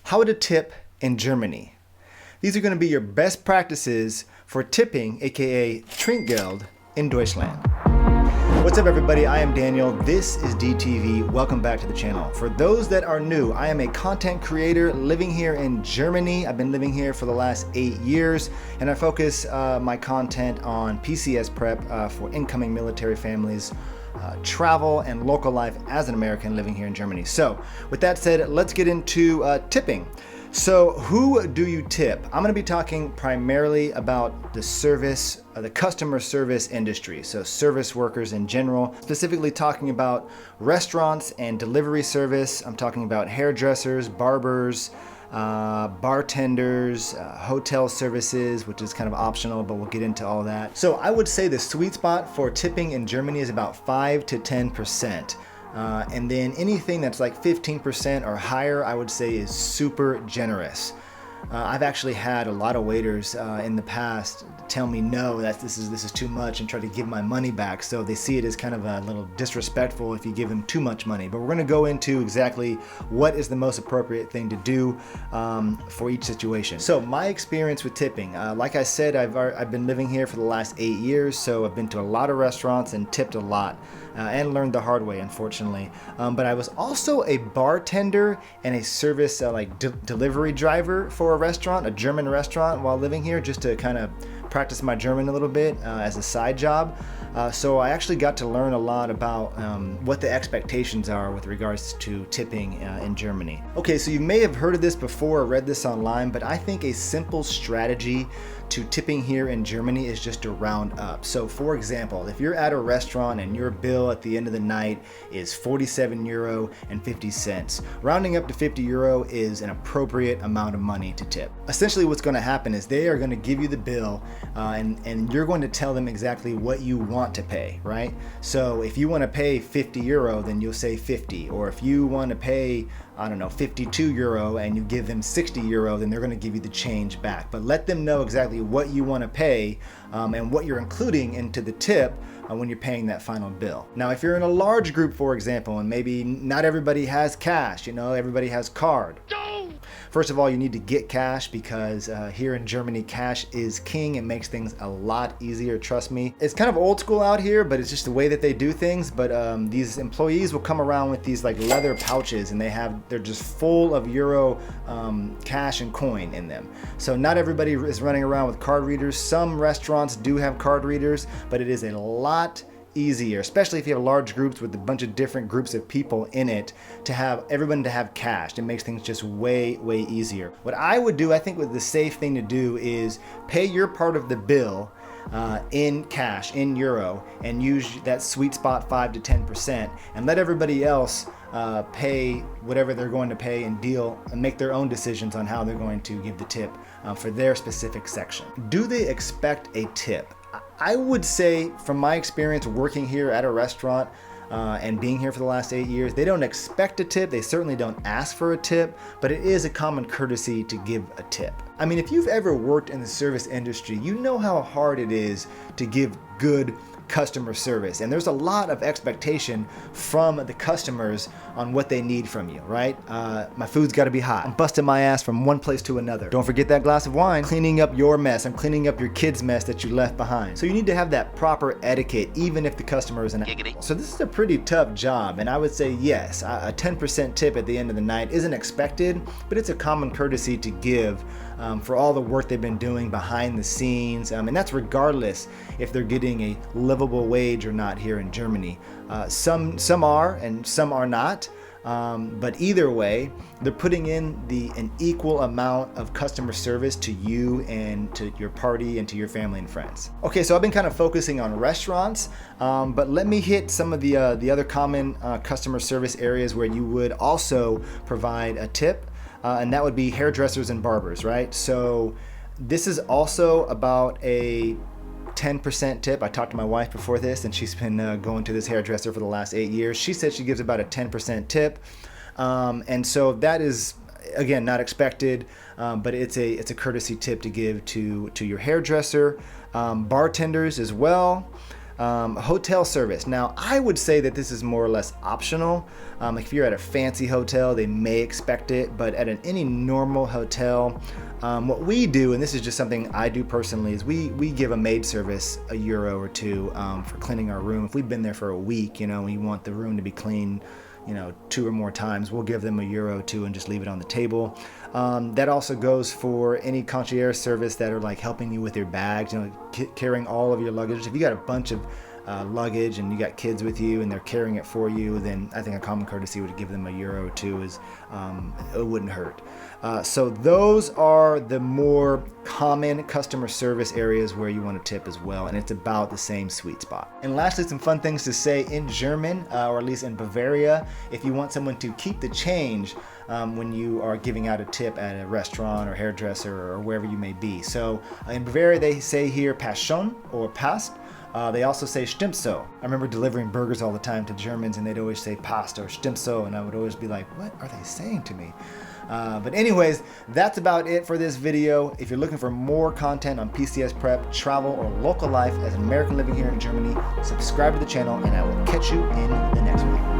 How to tip in Germany. These are going to be your best practices for tipping, aka Trinkgeld, in Deutschland. What's up everybody, I am Daniel, this is DTV, welcome back to the channel. For those that are new, I am a content creator living here in Germany. I've been living here for the last 8 years, and I focus my content on PCS prep for incoming military families, travel and local life as an American living here in Germany. So with that said, let's get into tipping. So who do you tip? I'm going to be talking primarily about the service, the customer service industry. So service workers in general, specifically talking about restaurants and delivery service. I'm talking about hairdressers, barbers, bartenders, hotel services, which is kind of optional, but we'll get into all that. So I would say the sweet spot for tipping in Germany is about 5 to 10%. And then anything that's like 15% or higher, I would say is super generous. I've actually had a lot of waiters in the past tell me no, that this is too much, and try to give my money back. So they see it as kind of a little disrespectful if you give them too much money. But we're going to go into exactly what is the most appropriate thing to do for each situation. So my experience with tipping, like I said, I've been living here for the last 8 years, so I've been to a lot of restaurants and tipped a lot. And learned the hard way, unfortunately. But I was also a bartender and a service delivery driver for a restaurant, a German restaurant, while living here, just to kind of practice my German a little bit as a side job. So I actually got to learn a lot about what the expectations are with regards to tipping in Germany. Okay, so you may have heard of this before or read this online, but I think a simple strategy to tipping here in Germany is just to round up. So for example, if you're at a restaurant and your bill at the end of the night is 47 euro and 50 cents, rounding up to 50 euro is an appropriate amount of money to tip. Essentially what's going to happen is they are going to give you the bill and you're going to tell them exactly what you want to pay, right? So if you want to pay 50 euro, then you'll say 50, or if you want to pay, I don't know, 52 euro and you give them 60 euro, then they're going to give you the change back. But let them know exactly what you want to pay and what you're including into the tip when you're paying that final bill. Now, if you're in a large group, for example, and maybe not everybody has cash, everybody has card. First of all, you need to get cash because here in Germany, cash is king. It makes things a lot easier, trust me. It's kind of old school out here, but it's just the way that they do things. But these employees will come around with these like leather pouches, and they're just full of euro cash and coin in them. So not everybody is running around with card readers. Some restaurants do have card readers, but it is a lot easier, especially if you have large groups with a bunch of different groups of people in it, to have everyone to have cash. It makes things just way easier. What I would do, I think, the safe thing to do is pay your part of the bill in cash, in euro, and use that sweet spot 5 to 10%, and let everybody else pay whatever they're going to pay and deal and make their own decisions on how they're going to give the tip for their specific section. Do they expect a tip? I would say, from my experience working here at a restaurant and being here for the last 8 years, they don't expect a tip. They certainly don't ask for a tip, but it is a common courtesy to give a tip. I mean, if you've ever worked in the service industry, you know how hard it is to give good customer service, and there's a lot of expectation from the customers on what they need from you, right? My food's got to be hot. I'm busting my ass from one place to another. Don't forget that glass of wine. Cleaning up your mess. I'm cleaning up your kid's mess that you left behind. So you need to have that proper etiquette, even if the customer is an giggity. So this is a pretty tough job, and I would say yes, a 10% tip at the end of the night isn't expected, but it's a common courtesy to give for all the work they've been doing behind the scenes, and that's regardless if they're getting a livable wage or not here in Germany. Some are and some are not, but either way, they're putting in an equal amount of customer service to you and to your party and to your family and friends. Okay, so I've been kind of focusing on restaurants, but let me hit some of the other common customer service areas where you would also provide a tip. And that would be hairdressers and barbers, right? So this is also about a 10% tip. I talked to my wife before this, and she's been going to this hairdresser for the last 8 years. She said she gives about a 10% tip. And so that is, again, not expected, but it's a courtesy tip to give to your hairdresser. Bartenders as well. Hotel service. Now, I would say that this is more or less optional. If you're at a fancy hotel, they may expect it, but at any normal hotel, what we do, and this is just something I do personally, is we give a maid service €1 or €2 for cleaning our room. If we've been there for a week, you know, we want the room to be clean, you know, 2 or more times, we'll give them €1 or €2 and just leave it on the table. That also goes for any concierge service that are like helping you with your bags, you know, carrying all of your luggage. If you got a bunch of luggage and you got kids with you and they're carrying it for you, then I think a common courtesy would give them €1 or €2 is it wouldn't hurt. So those are the more common customer service areas where you want to tip as well, and it's about the same sweet spot. And lastly, some fun things to say in German, or at least in Bavaria, if you want someone to keep the change when you are giving out a tip at a restaurant or hairdresser or wherever you may be. So in Bavaria, they say here "passt schon" or "passt." They also say "stimmt so." I remember delivering burgers all the time to Germans, and they'd always say "passt" or "stimmt so," and I would always be like, what are they saying to me? But anyways, that's about it for this video. If you're looking for more content on PCS prep, travel, or local life as an American living here in Germany, subscribe to the channel, and I will catch you in the next one.